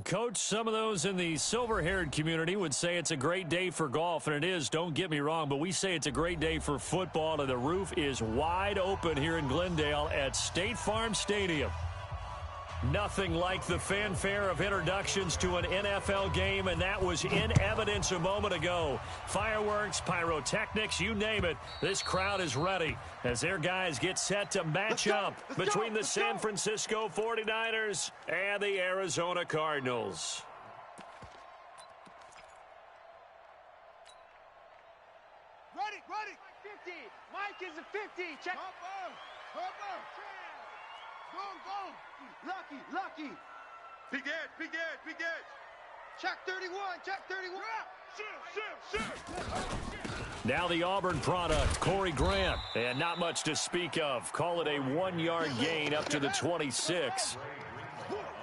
Coach, some of those in the silver-haired community would say it's a great day for golf, and it is, don't get me wrong, but we say it's a great day for football, and the roof is wide open here in Glendale at State Farm Stadium. Nothing like the fanfare of introductions to an NFL game, and that was in evidence a moment ago. Fireworks, pyrotechnics, you name it. This crowd is ready as their guys get set to match up between the San Francisco 49ers and the Arizona Cardinals. Ready. 50. Mike is a 50. Check. Hopper. Go. Lucky. Big edge. Check 31. Shoot. Now the Auburn product, Corey Grant. And not much to speak of. Call it a 1-yard gain up to the 26.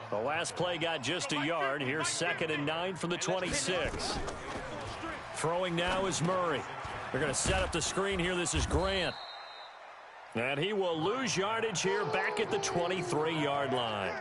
The last play got just a yard. Here's 2nd and 9 from the 26. Throwing now is Murray. They're going to set up the screen here. This is Grant. And he will lose yardage here back at the 23-yard line.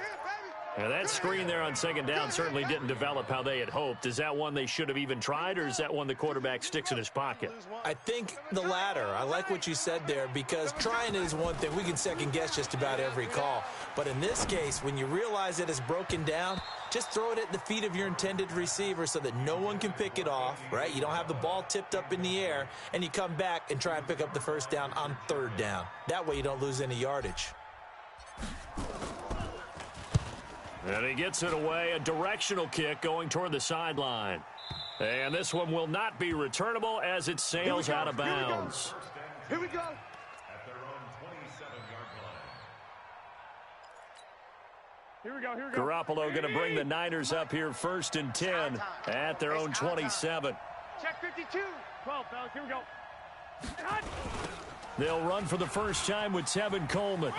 Now that screen there on 2nd down certainly didn't develop how they had hoped. Is that one they should have even tried, or is that one the quarterback sticks in his pocket? I think the latter. I like what you said there, because trying is one thing. We can second-guess just about every call. But in this case, when you realize it is broken down, just throw it at the feet of your intended receiver so that no one can pick it off, right? You don't have the ball tipped up in the air, and you come back and try and pick up the first down on 3rd down. That way you don't lose any yardage. And he gets it away, a directional kick going toward the sideline. And this one will not be returnable as it sails out of bounds. Here we go. Garoppolo going to bring the Niners up here 1st and 10 at their own 27. Check 52. 12, fellas. Here we go. They'll run for the first time with Tevin Coleman.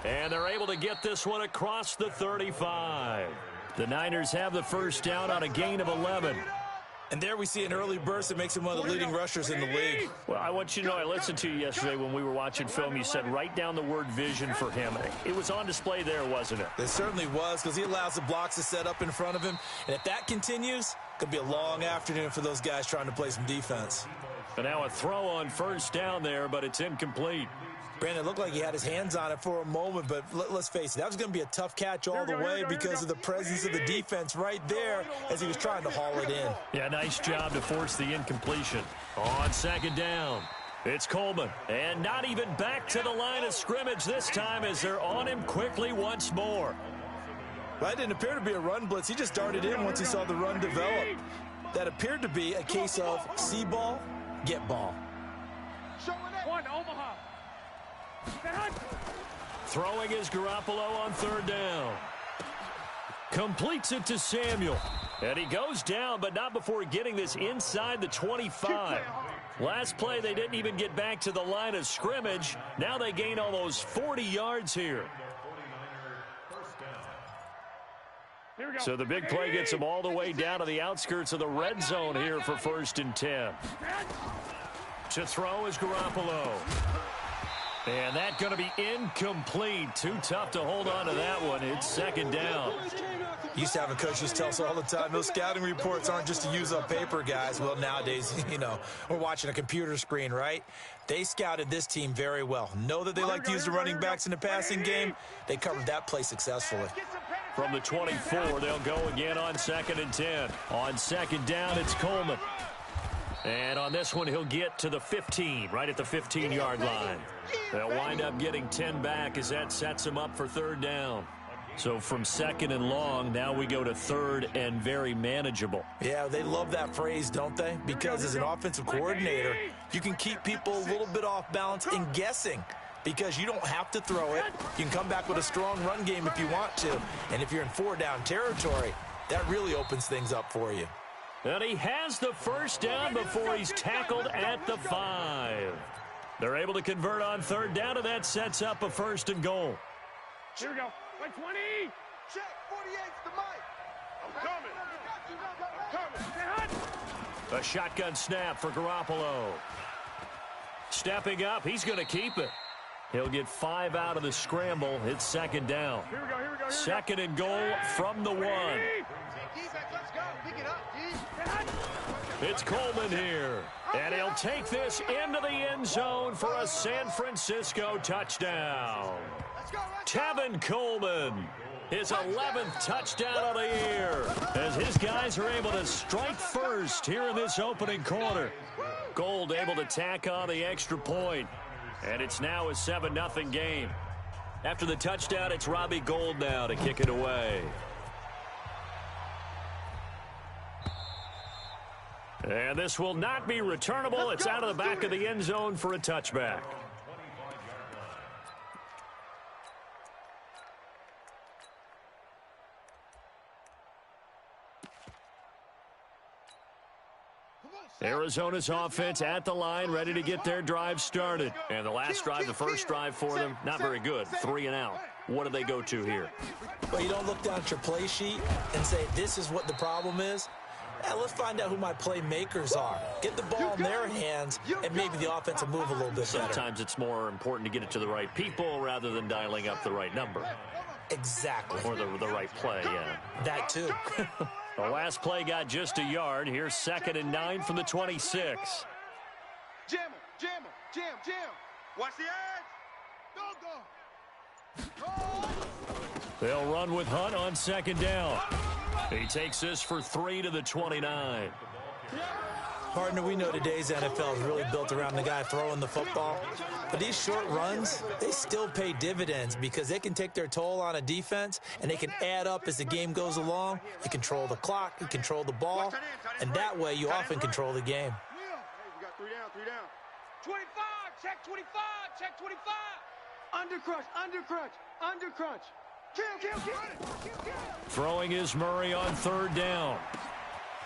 And they're able to get this one across the 35. The Niners have the first down on a gain of 11. And there we see an early burst that makes him one of the leading rushers in the league. Well, I want you to know, I listened to you yesterday when we were watching film. You said write down the word vision for him. It was on display there, wasn't it? It certainly was, because he allows the blocks to set up in front of him. And if that continues, it could be a long afternoon for those guys trying to play some defense. And now a throw on first down there, but it's incomplete. Brandon, it looked like he had his hands on it for a moment, but let's face it, that was going to be a tough catch all the way because of the presence of the defense right there as he was trying to haul it in. Yeah, nice job to force the incompletion. On 2nd down, it's Coleman. And not even back to the line of scrimmage this time as they're on him quickly once more. That didn't appear to be a run blitz. He just darted in once he saw the run develop. That appeared to be a case of see ball, get ball. One, Omaha. Throwing is Garoppolo on 3rd down. Completes it to Samuel. And he goes down, but not before getting this inside the 25. Last play, they didn't even get back to the line of scrimmage. Now they gain almost 40 yards here. So the big play gets them all the way down to the outskirts of the red zone here for 1st and 10. To throw is Garoppolo. And that's going to be incomplete. Too tough to hold on to that one. It's 2nd down. Used to have a coach just tell us all the time, those scouting reports aren't just to use up paper, guys. Well, nowadays, we're watching a computer screen, right? They scouted this team very well. Know that they like to use the running backs in the passing game. They covered that play successfully. From the 24, they'll go again on 2nd and 10. On 2nd down, it's Coleman. And on this one, he'll get to the 15, right at the 15-yard line. They'll wind up getting 10 back as that sets him up for 3rd down. So from 2nd and long, now we go to 3rd and very manageable. Yeah, they love that phrase, don't they? Because as an offensive coordinator, you can keep people a little bit off balance and guessing. Because you don't have to throw it. You can come back with a strong run game if you want to. And if you're in 4-down territory, that really opens things up for you. And he has the first down before he's tackled at the 5. They're able to convert on 3rd down, and that sets up a 1st and goal. Here we go. 120. Check. 48's the mic. I'm coming. A shotgun snap for Garoppolo. Stepping up, he's going to keep it. He'll get 5 out of the scramble. It's second down. Here we go. Second and goal from the 1. Let's go. Pick it up, It's Coleman here. And he'll take this into the end zone for a San Francisco touchdown. Tevin Coleman, his 11th touchdown of the year, as his guys are able to strike first here in this opening quarter. Gold able to tack on the extra point, and it's now a 7-0 game. After the touchdown, it's Robbie Gould now to kick it away. And this will not be returnable. It's out of the back of the end zone for a touchback. Arizona's offense at the line, ready to get their drive started. And the last drive, the first drive for them, not very good. 3 and out. What do they go to here? Well, you don't look down at your play sheet and say, this is what the problem is. Let's find out who my playmakers are. Get the ball in their hands, and maybe the offense will move a little bit better. Sometimes it's more important to get it to the right people rather than dialing up the right number. Exactly. Or the right play, yeah. That too. The last play got just a yard. Here's 2nd and 9 from the 26. Jam him. Watch the edge. Go. They'll run with Hunt on 2nd down. He takes this for 3 to the 29. Partner, we know today's NFL is really built around the guy throwing the football. But these short runs, they still pay dividends because they can take their toll on a defense, and they can add up as the game goes along. You control the clock, you control the ball, and that way you often control the game. We got 3 down. 25, check 25. Under crunch. Kill. Throwing is Murray on 3rd down.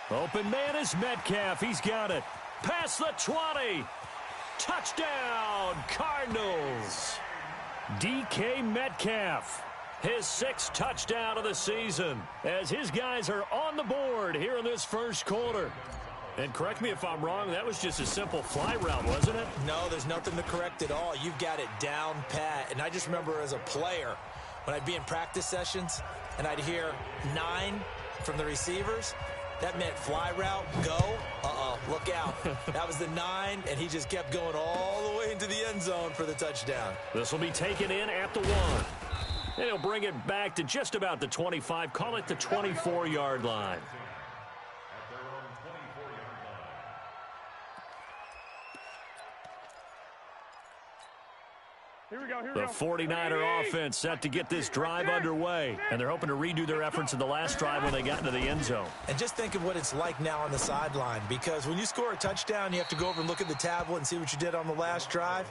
Open man is Metcalf. He's got it. Past the 20. Touchdown, Cardinals. DK Metcalf, his 6th touchdown of the season, as his guys are on the board here in this first quarter. And correct me if I'm wrong, that was just a simple fly route, wasn't it? No, there's nothing to correct at all. You've got it down pat. And I just remember as a player, when I'd be in practice sessions and I'd hear 9 from the receivers, that meant fly route, go, look out. That was the 9, and he just kept going all the way into the end zone for the touchdown. This will be taken in at the 1. And he'll bring it back to just about the 25, call it the 24-yard line. The 49er offense set to get this drive underway, and they're hoping to redo their efforts in the last drive when they got into the end zone. And just think of what it's like now on the sideline, because when you score a touchdown, you have to go over and look at the tablet and see what you did on the last drive.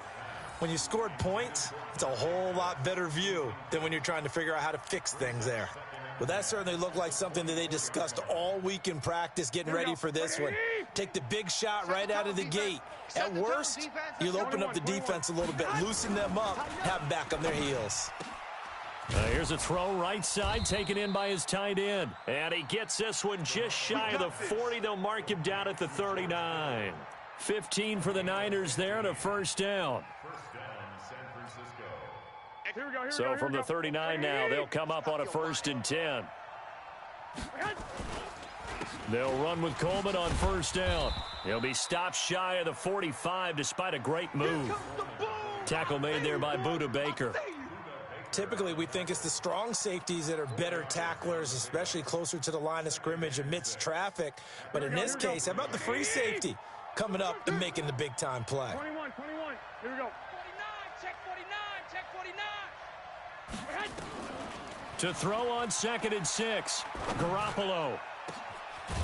When you scored points, it's a whole lot better view than when you're trying to figure out how to fix things there. Well, that certainly looked like something that they discussed all week in practice, getting ready for this one. Take the big shot right out of the gate. At worst, you'll open up the defense a little bit, loosen them up, have them back on their heels. Here's a throw right side, taken in by his tight end. And he gets this one just shy of the 40. They'll mark him down at the 39. 15 for the Niners there and a 1st down. So from the 39 now, they'll come up on a 1st and 10. They'll run with Coleman on 1st down. He'll be stopped shy of the 45 despite a great move. Tackle made there by Budda Baker. Typically, we think it's the strong safeties that are better tacklers, especially closer to the line of scrimmage amidst traffic. But in this case, how about the free safety coming up and making the big-time play? 21. Here we go. 49, check 49. To throw on 2nd and 6. Garoppolo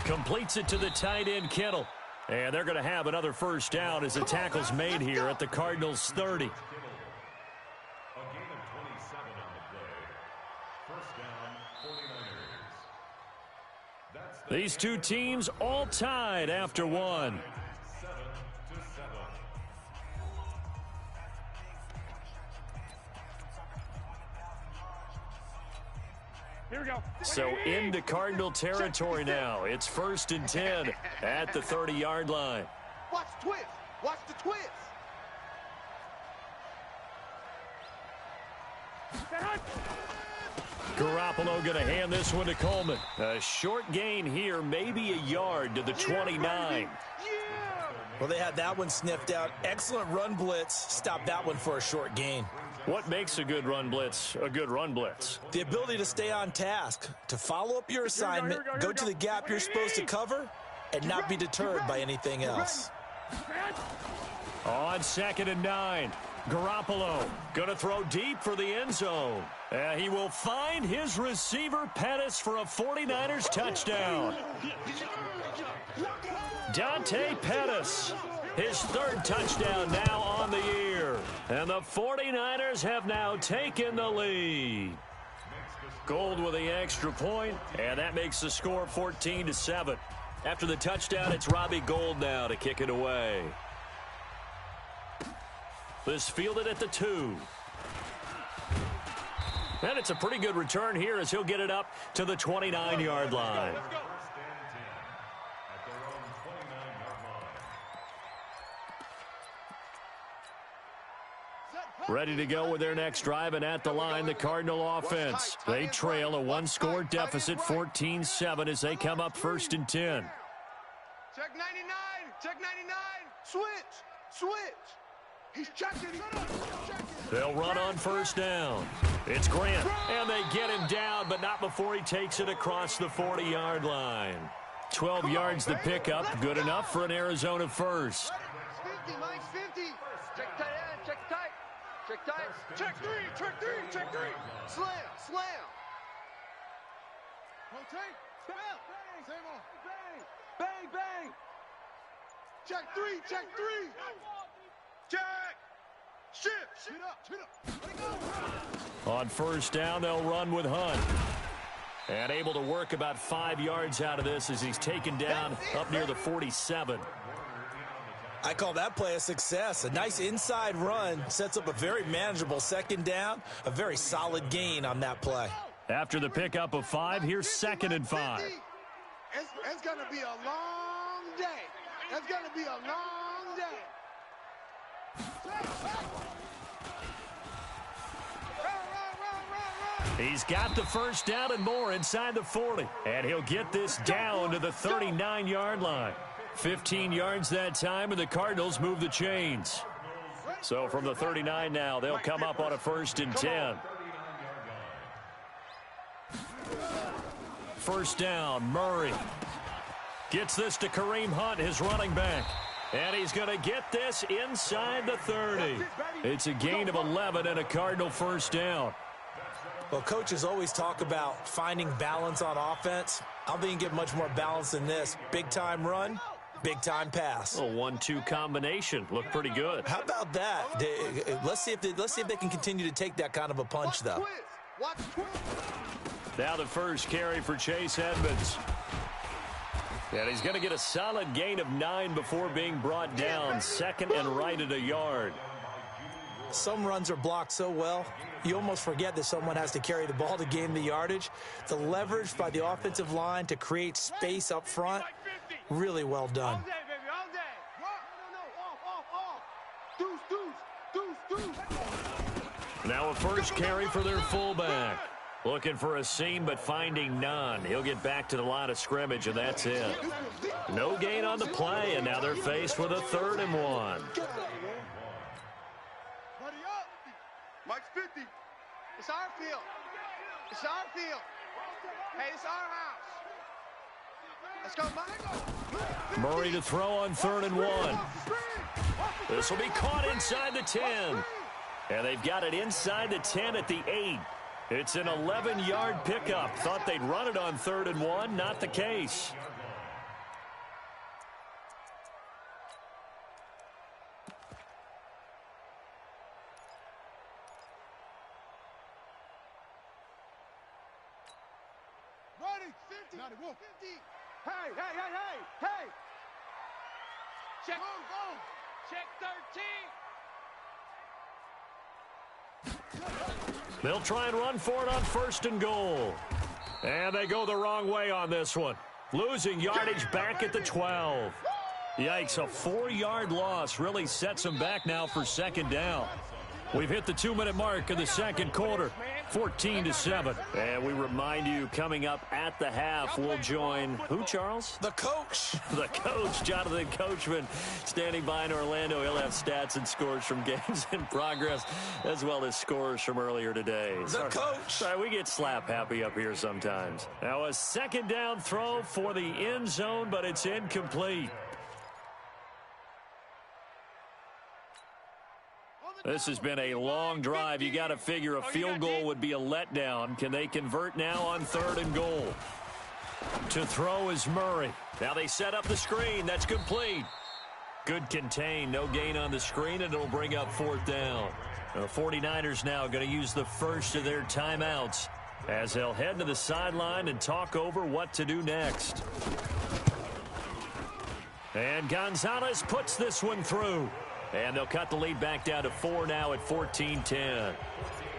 completes it to the tight end, Kittle. And they're going to have another 1st down as the tackle's made here at the Cardinals' 30. These two teams all tied after 1. Here we go. So into Cardinal territory now. It's 1st and 10 at the 30-yard line. Watch the twist. Garoppolo going to hand this one to Coleman. A short gain here, maybe a yard to the 29. Well, they had that one sniffed out. Excellent run blitz. Stopped that one for a short gain. What makes a good run blitz a good run blitz? The ability to stay on task, to follow up your assignment, go to the gap you're supposed to cover, and not be deterred by anything else. On 2nd and 9, Garoppolo going to throw deep for the end zone. He will find his receiver, Pettis, for a 49ers touchdown. Dante Pettis, his 3rd touchdown now on the year. And the 49ers have now taken the lead. Gold with the extra point, and that makes the score 14-7. After the touchdown, it's Robbie Gould now to kick it away. This fielded at the 2. And it's a pretty good return here as he'll get it up to the 29-yard line. Ready to go with their next drive, and at the line, the Cardinal offense. They trail a 1-score deficit, 14-7, as they come up 1st and 10. Check 99, check 99, switch. He's checking. They'll run on 1st down. It's Grant, and they get him down, but not before he takes it across the 40-yard line. 12 yards the pickup, good enough for an Arizona first. 50, Mike, 50. Check tight end, check tight. Check tight. Check 3, check 3, check 3. Slam. Rotate. Bam. Same on. Bang. Check 3, check 3. Check. Shift up. Let it go. On 1st down, they'll run with Hunt. And able to work about 5 yards out of this as he's taken down up near the 47. I call that play a success. A nice inside run sets up a very manageable 2nd down. A very solid gain on that play. After the pickup of 5, here's 2nd and 5. It's going to be a long day. It's going to be a long day. He's got the 1st down and more inside the 40. And he'll get this down to the 39-yard line. 15 yards that time, and the Cardinals move the chains. So from the 39 now, they'll come up on a 1st and 10. 1st down, Murray. Gets this to Kareem Hunt, his running back. And he's going to get this inside the 30. It's a gain of 11 and a Cardinal 1st down. Well, coaches always talk about finding balance on offense. I don't think you can get much more balance than this. Big-time run, big-time pass. A 1-2 combination. Looked pretty good. How about that? Let's see if they can continue to take that kind of a punch, though. Now the 1st carry for Chase Edmonds. And he's going to get a solid gain of 9 before being brought down. 2nd and right at a yard. Some runs are blocked so well, you almost forget that someone has to carry the ball to gain the yardage. The leverage by the offensive line to create space up front, really well done. All day, baby, all day. Deuce. Now a 1st carry for their fullback. Looking for a seam, but finding none. He'll get back to the line of scrimmage, and that's it. No gain on the play, and now they're faced with a 3rd and 1. Mike's 50. It's our field. It's our field. Hey, it's our house. Let's go, Mike. Murray to throw on 3rd and 1. This will be caught inside the 10. And they've got it inside the 10 at the 8. It's an 11-yard pickup. Thought they'd run it on 3rd and 1. Not the case. Ready, 50. 50. Hey. Check. Go. Check 13. They'll try and run for it on 1st and goal. And they go the wrong way on this one. Losing yardage back at the 12. Yikes, a 4-yard loss really sets them back now for 2nd down. We've hit the 2-minute mark of the second quarter, 14-7. And we remind you, coming up at the half, we'll join who, Charles? The coach. The coach, Jonathan Coachman, standing by in Orlando. He'll have stats and scores from games in progress, as well as scores from earlier today. The coach. Sorry, we get slap happy up here sometimes. Now a second down throw for the end zone, but it's incomplete. This has been a long drive. You got to figure a field goal would be a letdown. Can they convert now on 3rd and goal? To throw is Murray. Now they set up the screen. That's complete. Good contain. No gain on the screen, and it'll bring up 4th down. The 49ers now going to use the first of their timeouts as they'll head to the sideline and talk over what to do next. And Gonzalez puts this one through. And they'll cut the lead back down to 4 now at 14-10.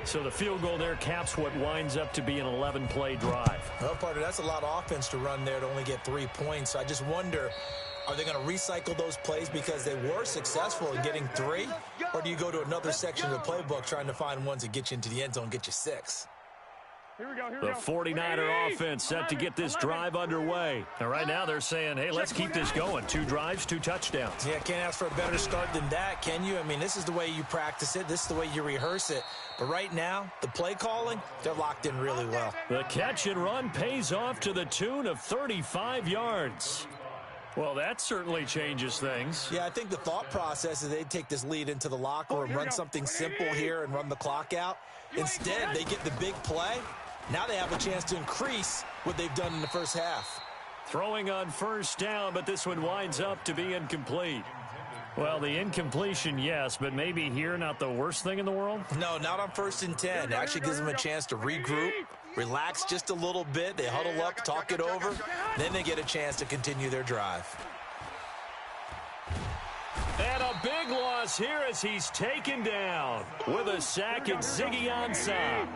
So the field goal there caps what winds up to be an 11-play drive. Well, partner, that's a lot of offense to run there to only get 3 points. I just wonder, are they going to recycle those plays because they were successful in getting 3? Or do you go to another section of the playbook trying to find ones that get you into the end zone and get you 6? Here we go, the 49er offense set to get this drive underway. And right now they're saying, hey, let's keep this going. 2 drives, 2 touchdowns. Yeah, can't ask for a better start than that, can you? I mean, this is the way you practice it. This is the way you rehearse it. But right now, the play calling, they're locked in really well. The catch and run pays off to the tune of 35 yards. Well, that certainly changes things. Yeah, I think the thought process is they'd take this lead into the locker room, run something simple here and run the clock out. Instead, they get the big play. Now they have a chance to increase what they've done in the first half. Throwing on 1st down, but this one winds up to be incomplete. Well, the incompletion, yes, but maybe here not the worst thing in the world? No, not on 1st and 10. It actually gives them a chance to regroup, relax just a little bit. They huddle up, talk it over. Then they get a chance to continue their drive. And a big loss here as he's taken down with a sack at Ziggy Ansah.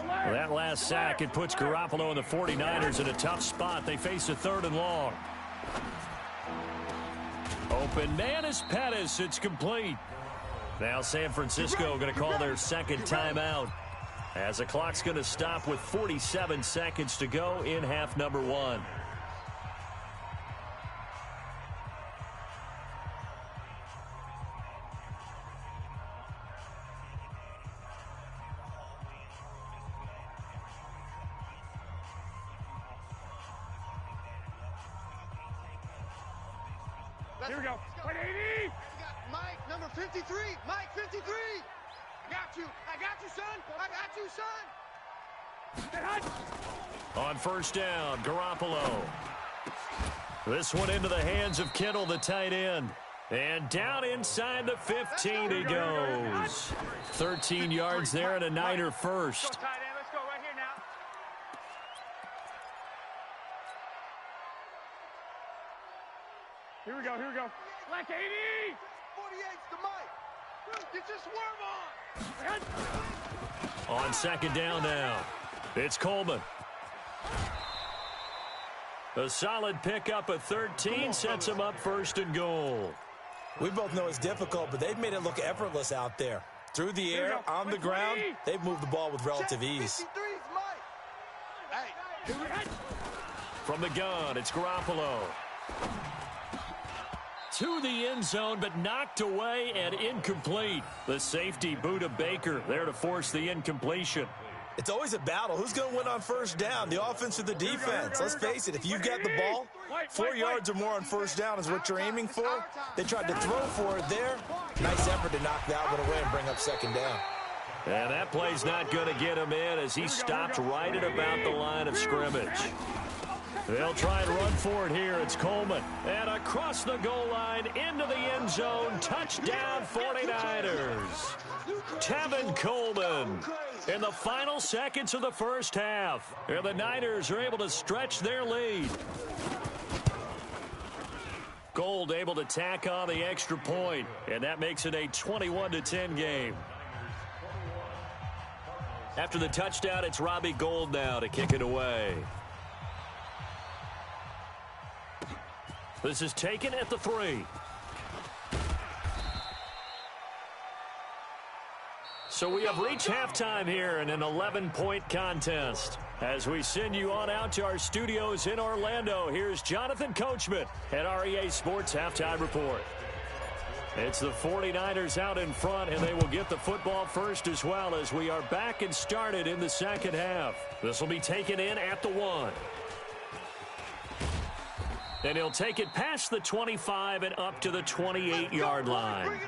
That last sack, it puts Garoppolo and the 49ers in a tough spot. They face a 3rd and long. Open man is Pettis. It's complete. Now San Francisco going to call their 2nd timeout as the clock's going to stop with 47 seconds to go in half number 1. Here we go. 180. Mike, number 53. Mike, 53. I got you. I got you, son. I got you, son. On 1st down, Garoppolo. This one into the hands of Kittle, the tight end. And down inside the 15 he goes. 13 yards there and a Niner first. Let's go right here now. Here we go, here we go. Black 80! 48's to Mike. Get your swerve on. On 2nd down now, it's Coleman. A solid pickup of 13 sets him up 1st and goal. We both know it's difficult, but they've made it look effortless out there. Through the air, on the ground, they've moved the ball with relative ease. 53's Mike. Hey. From the gun, it's Garoppolo. To the end zone, but knocked away and incomplete. The safety, Buda Baker, there to force the incompletion. It's always a battle. Who's going to win on 1st down, the offense or the defense? Let's face it, if you've got the ball, 4 yards or more on 1st down is what you're aiming for. They tried to throw for it there. Nice effort to knock that one away and bring up 2nd down. And that play's not going to get him in as he stopped right at about the line of scrimmage. They'll try and run for it here. It's Coleman. And across the goal line into the end zone. Touchdown 49ers. Tevin Coleman in the final seconds of the first half. And the Niners are able to stretch their lead. Gold able to tack on the extra point. And that makes it a 21-10 game. After the touchdown, it's Robbie Gould now to kick it away. This is taken at the 3. So we have reached halftime here in an 11-point contest. As we send you on out to our studios in Orlando, here's Jonathan Coachman at REA Sports Halftime Report. It's the 49ers out in front, and they will get the football first as well as we are back and started in the second half. This will be taken in at the 1. And he'll take it past the 25 and up to the 28-yard line.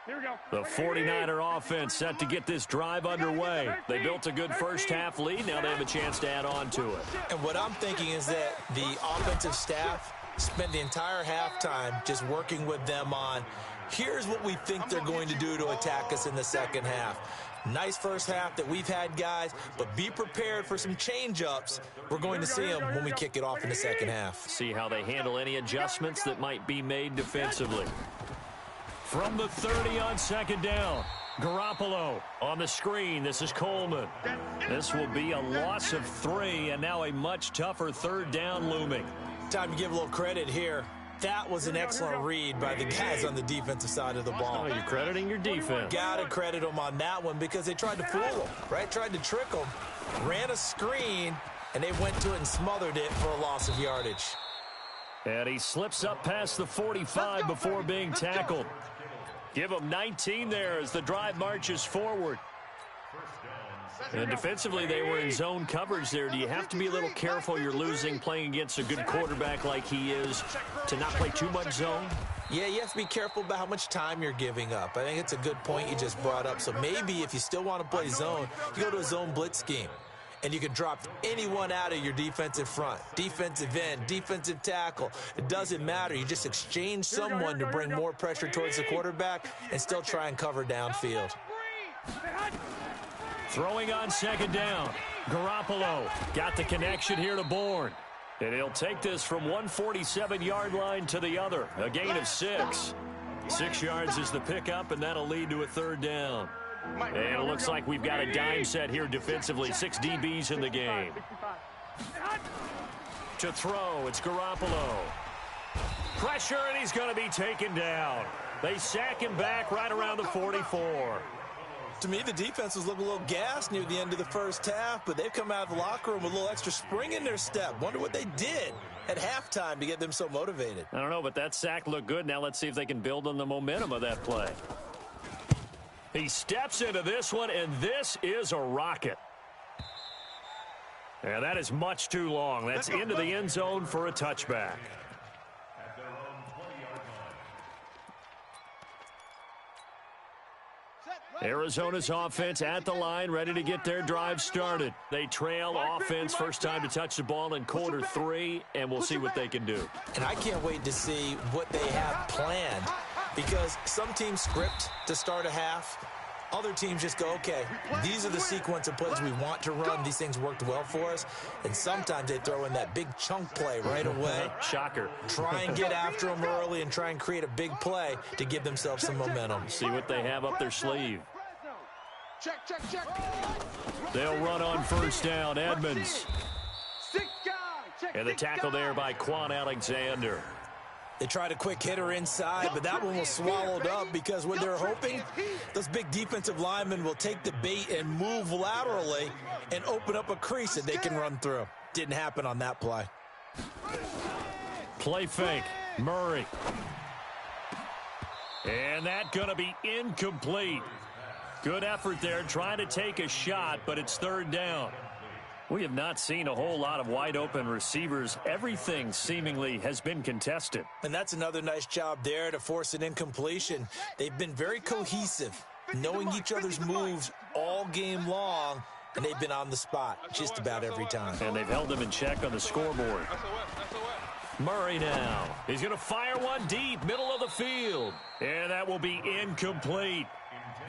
Here we go. The 49er offense set to get this drive underway. They built a good first-half lead. Now they have a chance to add on to it. And what I'm thinking is that the offensive staff spent the entire halftime just working with them on, here's what we think they're going to do to attack us in the second half. Nice first half that we've had, guys, but be prepared for some change-ups. We're going to see them when we kick it off in the second half. See how they handle any adjustments that might be made defensively. From the 30 on second down, Garoppolo on the screen. This is Coleman. This will be a loss of 3, and now a much tougher third down looming. Time to give a little credit here. That was an excellent read by the guys on the defensive side of the ball. Oh, you're crediting your defense. Got to credit them on that one because they tried to fool them, right? Tried to trick them, ran a screen, and they went to it and smothered it for a loss of yardage. And he slips up past the 45 before being tackled. Give him 19 there as the drive marches forward. And defensively, they were in zone coverage there. Do you have to be a little careful? You're losing playing against a good quarterback like he is to not play too much zone? Yeah, you have to be careful about how much time you're giving up. I think it's a good point you just brought up. So maybe if you still want to play zone, you go to a zone blitz scheme. And you can drop anyone out of your defensive front, defensive end, defensive tackle. It doesn't matter. You just exchange someone to bring more pressure towards the quarterback and still try and cover downfield. Throwing on second down. Garoppolo got the connection here to Bourne. And he'll take this from 147-yard line to the other. A gain of 6. 6 yards is the pickup, and that'll lead to a third down. And it looks like we've got a dime set here defensively. 6 DBs in the game. To throw, it's Garoppolo. Pressure, and he's going to be taken down. They sack him back right around the 44. To me, the defense was looking a little gassed near the end of the first half, but they've come out of the locker room with a little extra spring in their step. Wonder what they did at halftime to get them so motivated. I don't know, but that sack looked good. Now let's see if they can build on the momentum of that play. He steps into this one, and this is a rocket. And that is much too long. That's into the end zone for a touchback. Arizona's offense at the line, ready to get their drive started. They trail offense, first time to touch the ball in quarter 3, and we'll see what they can do. And I can't wait to see what they have planned, because some teams script to start a half. Other teams just go, okay, these are the sequence of plays we want to run. These things worked well for us. And sometimes they throw in that big chunk play right away. Shocker. Try and get after them early and try and create a big play to give themselves some momentum. See what they have up their sleeve. Check. They'll run on first down. Edmonds. And the tackle there by Quan Alexander. They tried a quick hitter inside, but that one was swallowed up because what they're hoping, those big defensive linemen will take the bait and move laterally and open up a crease that they can run through. Didn't happen on that play. Play fake. Murray. And that's going to be incomplete. Good effort there trying to take a shot, but it's third down. We have not seen a whole lot of wide-open receivers. Everything seemingly has been contested. And that's another nice job there to force an incompletion. They've been very cohesive, knowing each other's moves all game long, and they've been on the spot just about every time. And they've held them in check on the scoreboard. Murray now. He's going to fire one deep, middle of the field. And that will be incomplete.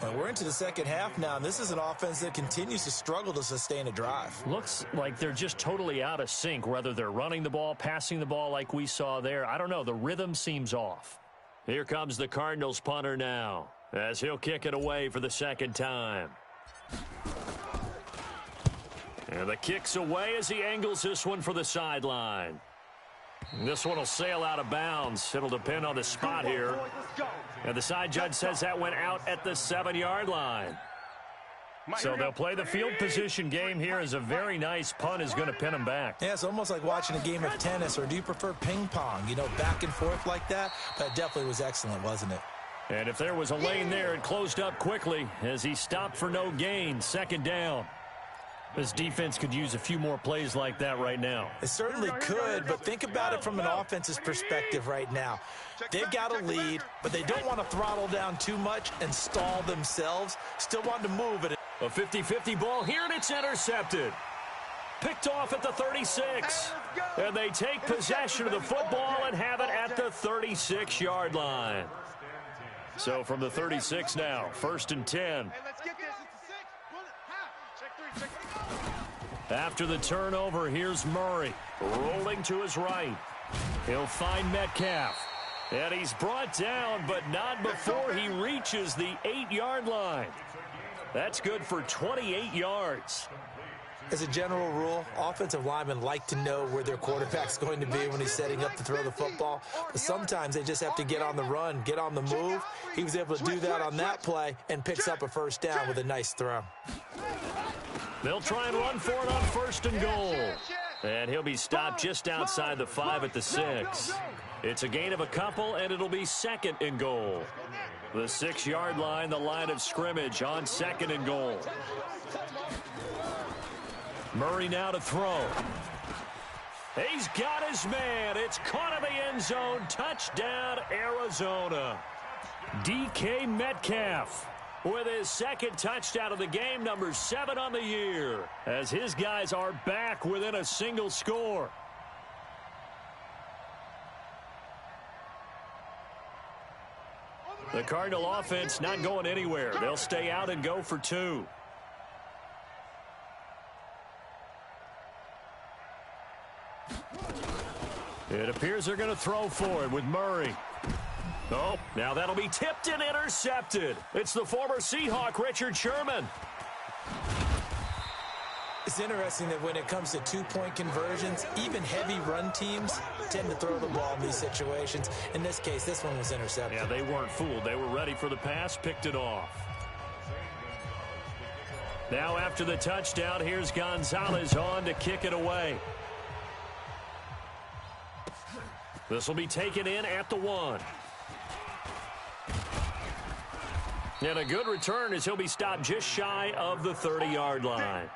Well, we're into the second half now, and this is an offense that continues to struggle to sustain a drive. Looks like they're just totally out of sync, whether they're running the ball, passing the ball like we saw there. I don't know. The rhythm seems off. Here comes the Cardinals punter now, as he'll kick it away for the second time. And the kick's away as he angles this one for the sideline. This one will sail out of bounds. It'll depend on the spot here. And the side judge says that went out at the 7-yard line. So they'll play the field position game here as a very nice punt is going to pin them back. Yeah, it's almost like watching a game of tennis, or do you prefer ping pong? You know, back and forth like that? That definitely was excellent, wasn't it? And if there was a lane there, it closed up quickly as he stopped for no gain. 2nd down. This defense could use a few more plays like that right now. It certainly could, but think about it from an offense's perspective right now. They've got a lead, but they don't want to throttle down too much and stall themselves. Still want to move it. A 50-50 ball here, and it's intercepted. Picked off at the 36. And they take possession of the football and have it at the 36-yard line. So from the 36 now, 1st and 10. After the turnover, here's Murray, rolling to his right. He'll find Metcalf. And he's brought down, but not before he reaches the 8-yard line. That's good for 28 yards. As a general rule, offensive linemen like to know where their quarterback's going to be when he's setting up to throw the football. But sometimes they just have to get on the run, get on the move. He was able to do that on that play and picks up a 1st down with a nice throw. They'll try and run for it on 1st and goal. And he'll be stopped just outside the 5 at the 6. It's a gain of a couple, and it'll be 2nd and goal. The 6-yard line, the line of scrimmage on 2nd and goal. Murray now to throw. He's got his man. It's caught in the end zone. Touchdown, Arizona. DK Metcalf with his 2nd touchdown of the game, number 7 on the year, as his guys are back within a single score. The Cardinal offense not going anywhere. They'll stay out and go for 2. It appears they're going to throw for it with Murray. Oh, now that'll be tipped and intercepted. It's the former Seahawk, Richard Sherman. It's interesting that when it comes to 2-point conversions, even heavy run teams tend to throw the ball in these situations. In this case, this one was intercepted. Yeah, they weren't fooled. They were ready for the pass, picked it off. Now after the touchdown, here's Gonzalez on to kick it away. This will be taken in at the 1. And a good return as he'll be stopped just shy of the 30-yard line.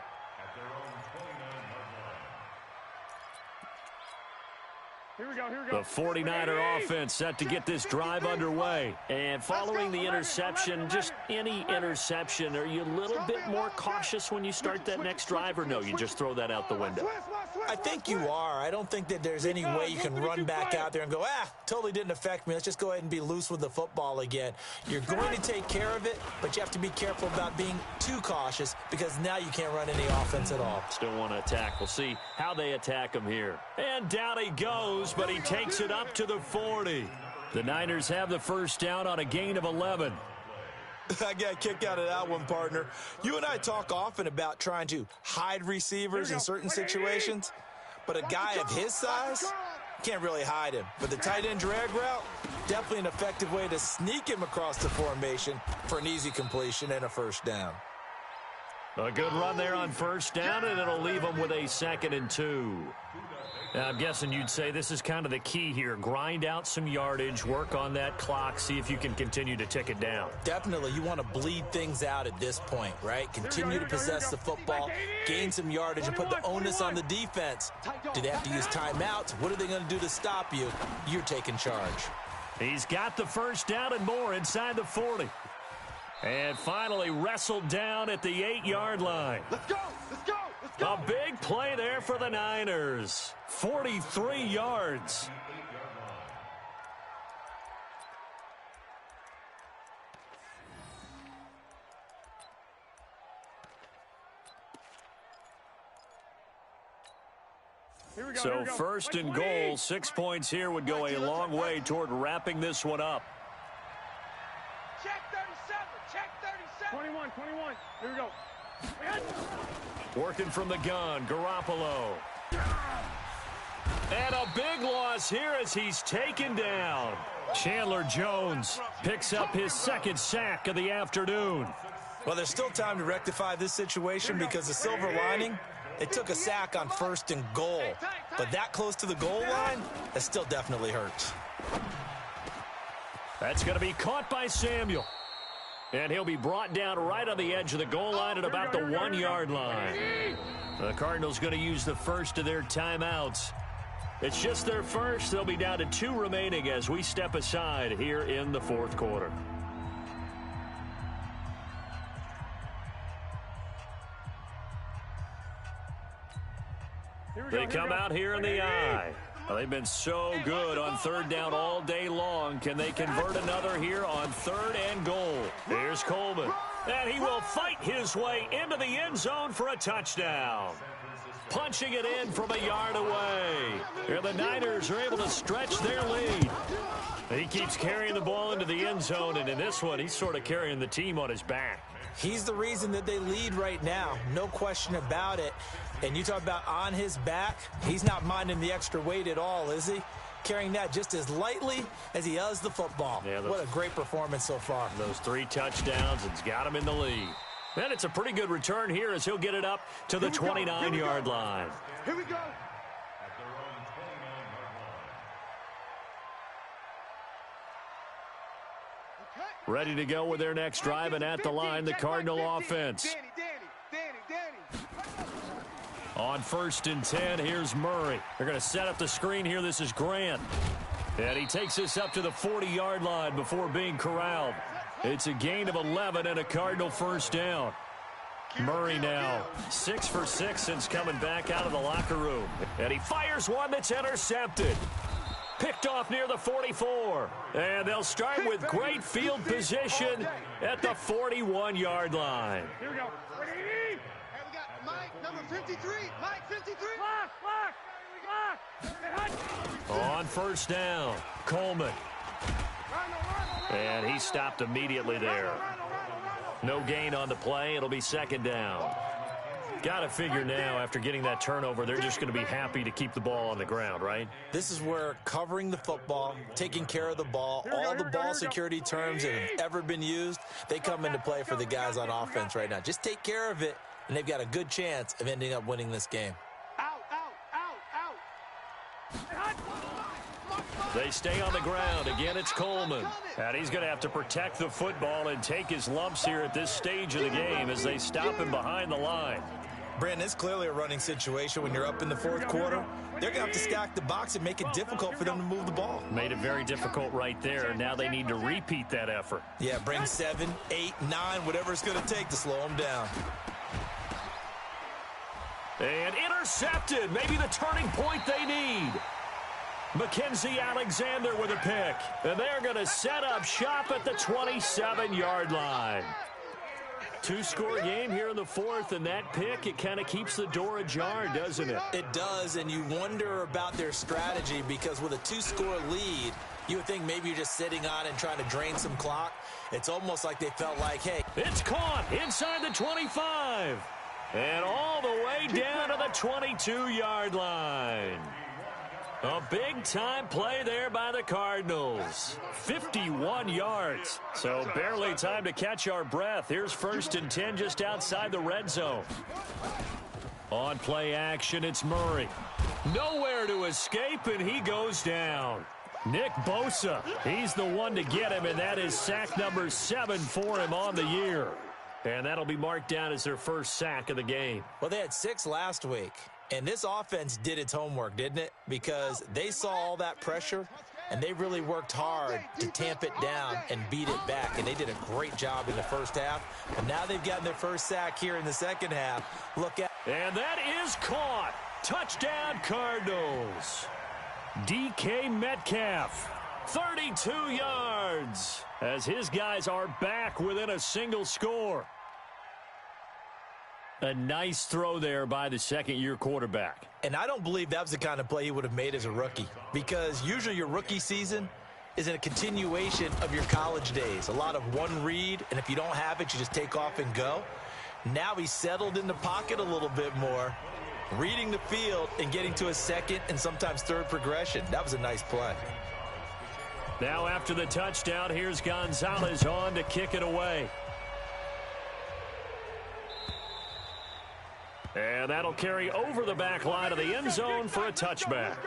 The 49er offense set to get this drive underway. And following the interception, just any interception, are you a little bit more cautious when you start that next drive, or no, you just throw that out the window? I think you are. I don't think that there's any way you can run back out there and go, totally didn't affect me. Let's just go ahead and be loose with the football again. You're going to take care of it, but you have to be careful about being too cautious because now you can't run any offense at all. Still want to attack. We'll see how they attack him here. And down he goes, but he takes it up to the 40. The Niners have the 1st down on a gain of 11. I got a kick out of that one, partner. You and I talk often about trying to hide receivers in certain situations, but a guy of his size can't really hide him. But the tight end drag route, definitely an effective way to sneak him across the formation for an easy completion and a 1st down. A good run there on 1st down, and it'll leave him with a 2nd and 2. Now, I'm guessing you'd say this is kind of the key here. Grind out some yardage, work on that clock, see if you can continue to tick it down. Definitely. You want to bleed things out at this point, right? Continue to possess the football, gain some yardage, and put the onus on the defense. Do they have to use timeouts? What are they going to do to stop you? You're taking charge. He's got the 1st down and more inside the 40. And finally wrestled down at the 8-yard line. Let's go! Let's go! Let's go! A big play there for the Niners. 43 yards. So 1st and goal, 6 points here would go a long way toward wrapping this one up. Check 37! Check 37! 21. Here we go. Working from the gun, Garoppolo. And a big loss here as he's taken down. Chandler Jones picks up his second sack of the afternoon. Well, there's still time to rectify this situation because the silver lining, they took a sack on 1st and goal. But that close to the goal line, that still definitely hurts. That's going to be caught by Samuel. And he'll be brought down right on the edge of the goal line at about the 1-yard line. The Cardinals going to use the first of their timeouts. It's just their first. They'll be down to 2 remaining as we step aside here in the 4th quarter. They come out here in the eye. Well, they've been so good on 3rd down all day long. Can they convert another here on 3rd and goal? Here's Coleman. And he will fight his way into the end zone for a touchdown. Punching it in from a yard away. Here the Niners are able to stretch their lead. He keeps carrying the ball into the end zone, and in this one, he's sort of carrying the team on his back. He's the reason that they lead right now. No question about it. And you talk about on his back, he's not minding the extra weight at all, is he? Carrying that just as lightly as he does the football. Yeah, what a great performance so far. Those 3 touchdowns, it's got him in the lead. And it's a pretty good return here as he'll get it up to the 29-yard line. Here we go. Ready to go with their next drive, and at the line, the Cardinal offense. Danny. On 1st and 10, here's Murray. They're going to set up the screen here. This is Grant. And he takes this up to the 40-yard line before being corralled. It's a gain of 11 and a Cardinal first down. Murray now 6 for 6 since coming back out of the locker room. And he fires one that's intercepted. Picked off near the 44. And they'll start with great field position at the 41-yard line. Here we go. Hey, we got Mike, number 53. Mike, 53. Block. On 1st down, Coleman. And he stopped immediately there. No gain on the play. It'll be 2nd down. Got to figure now, after getting that turnover, they're just going to be happy to keep the ball on the ground, right? This is where covering the football, taking care of the ball, all the ball security terms that have ever been used, they come into play for the guys on offense right now. Just take care of it, and they've got a good chance of ending up winning this game. They stay on the ground. Again, it's Coleman. And he's going to have to protect the football and take his lumps here at this stage of the game as they stop him behind the line. Brandon, it's clearly a running situation when you're up in the 4th quarter. They're going to have to stack the box and make it difficult for them to move the ball. Made it very difficult right there. Now they need to repeat that effort. Yeah, bring 7, 8, 9, whatever it's going to take to slow them down. And intercepted. Maybe the turning point they need. Mackenzie Alexander with a pick. And they're going to set up shop at the 27-yard line. 2-score game here in the 4th, and that pick, it kind of keeps the door ajar, doesn't it? It does, and you wonder about their strategy because with a 2-score lead, you would think maybe you're just sitting on it and trying to drain some clock. It's almost like they felt like, hey. It's caught inside the 25. And all the way down to the 22-yard line. A big-time play there by the Cardinals. 51 yards. So barely time to catch our breath. Here's 1st and 10 just outside the red zone. On play action, it's Murray. Nowhere to escape, and he goes down. Nick Bosa, he's the one to get him, and that is sack number 7 for him on the year. And that'll be marked down as their first sack of the game. Well, they had 6 last week. And this offense did its homework, didn't it? Because they saw all that pressure, and they really worked hard to tamp it down and beat it back. And they did a great job in the first half. And now they've gotten their first sack here in the second half. Look at. And that is caught. Touchdown, Cardinals. DK Metcalf, 32 yards, as his guys are back within a single score. A nice throw there by the second-year quarterback. And I don't believe that was the kind of play he would have made as a rookie, because usually your rookie season is in a continuation of your college days. A lot of one read, and if you don't have it, you just take off and go. Now he's settled in the pocket a little bit more, reading the field and getting to a second and sometimes third progression. That was a nice play. Now after the touchdown, here's Gonzalez on to kick it away. And that'll carry over the back line of the end zone for a touchback.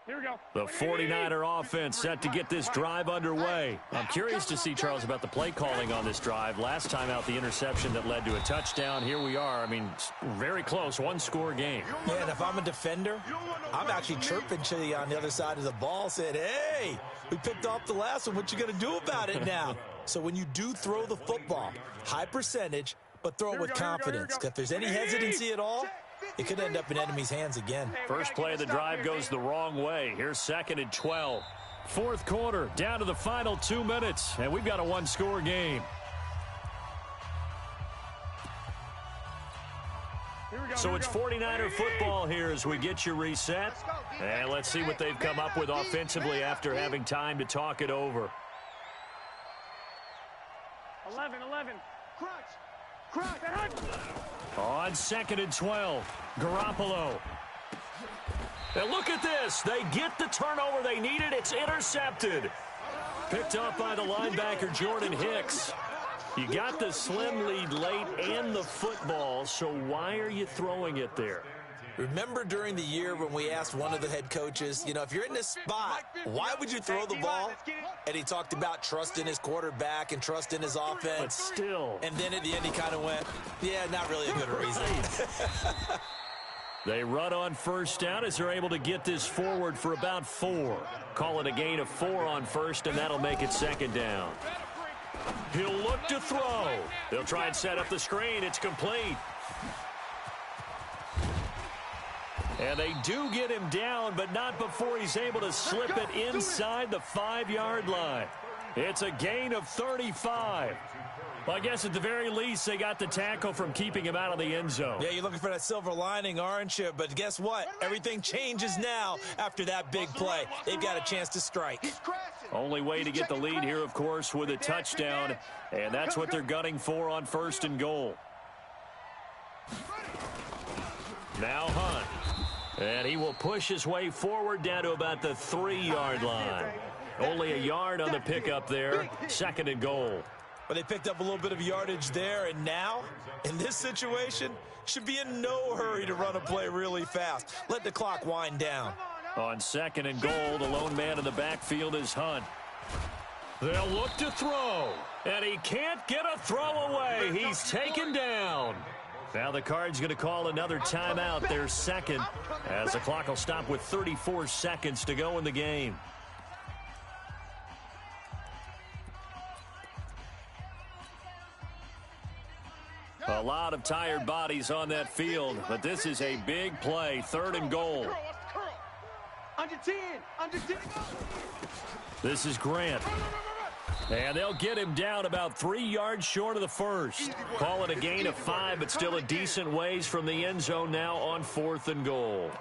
Here we go. The 49er offense set to get this drive underway. I'm curious to see, Charles, about the play calling on this drive. Last time out, the interception that led to a touchdown. Here we are. I mean, very close, one-score game. Yeah, and if I'm a defender, I'm actually chirping to you on the other side of the ball, saying, hey, we picked off the last one. What you going to do about it now? So when you do throw the football, high percentage, but throw it with confidence. If there's any hesitancy at all, it could end up in enemy's hands again. First play of the drive goes the wrong way. Here's 2nd and 12. Fourth quarter, down to the final 2 minutes, and we've got a one-score game. So it's 49er football here as we get you reset. And let's see what they've come up with offensively after having time to talk it over. 11. Crunch. On 2nd and 12, Garoppolo. And look at this. They get the turnover they needed. It's intercepted. Picked up by the linebacker, Jordan Hicks. You got the slim lead late and the football, so why are you throwing it there? Remember during the year when we asked one of the head coaches, you know, if you're in this spot, why would you throw the ball? And he talked about trust in his quarterback and trust in his offense. But still. And then at the end he kind of went, yeah, not really a good reason. They run on first down as they're able to get this forward for about 4. Call it a gain of 4 on first, and that'll make it 2nd down. He'll look to throw. They'll try and set up the screen. It's complete. And they do get him down, but not before he's able to slip it inside the 5-yard line. It's a gain of 35. Well, I guess at the very least, they got the tackle from keeping him out of the end zone. Yeah, you're looking for that silver lining, aren't you? But guess what? Everything changes now after that big play. They've got a chance to strike. Only way to get the lead here, of course, with a touchdown. And that's what they're gunning for on 1st and goal. Now Hunt. And he will push his way forward down to about the 3-yard line. Only a yard on the pickup there. 2nd and goal. But they picked up a little bit of yardage there, and now, in this situation, should be in no hurry to run a play really fast. Let the clock wind down. On 2nd and goal, the lone man in the backfield is Hunt. They'll look to throw, and he can't get a throw away. He's taken down. Now the Cards going to call another timeout, their 2nd, as the clock will stop with 34 seconds to go in the game. A lot of tired bodies on that field, but this is a big play. 3rd and goal. Under 10. This is Grant. And they'll get him down about 3 yards short of the first. Call it a gain of 5, but still a decent ways from the end zone now on 4th and goal.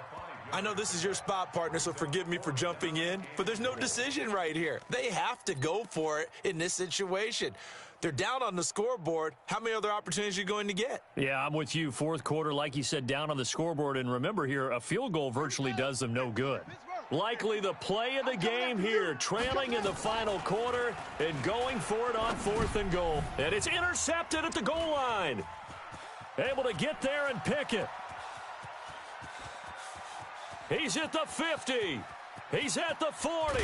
I know this is your spot, partner, so forgive me for jumping in, but there's no decision right here. They have to go for it in this situation. They're down on the scoreboard. How many other opportunities are you going to get? Yeah, I'm with you. 4th quarter, like you said, down on the scoreboard. And remember here, a field goal virtually does them no good. Likely the play of the game here, trailing in the final quarter and going for it on 4th and goal. And it's intercepted at the goal line. Able to get there and pick it. He's at the 50. He's at the 40.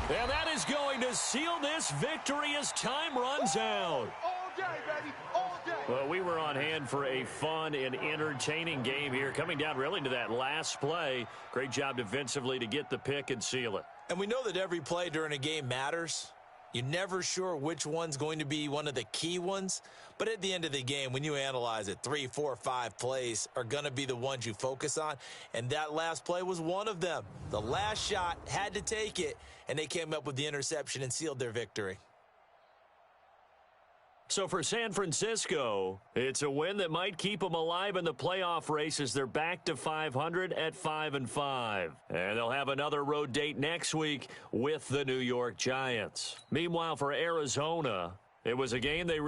And that is going to seal this victory as time runs out. All day, baby. All day. Well, we were on hand for a fun and entertaining game here. Coming down really to that last play. Great job defensively to get the pick and seal it. And we know that every play during a game matters. You're never sure which one's going to be one of the key ones. But at the end of the game, when you analyze it, 3, 4, 5 plays are going to be the ones you focus on. And that last play was one of them. The last shot had to take it, and they came up with the interception and sealed their victory. So for San Francisco, it's a win that might keep them alive in the playoff race as they're back to 500 at 5-5. And they'll have another road date next week with the New York Giants. Meanwhile, for Arizona, it was a game they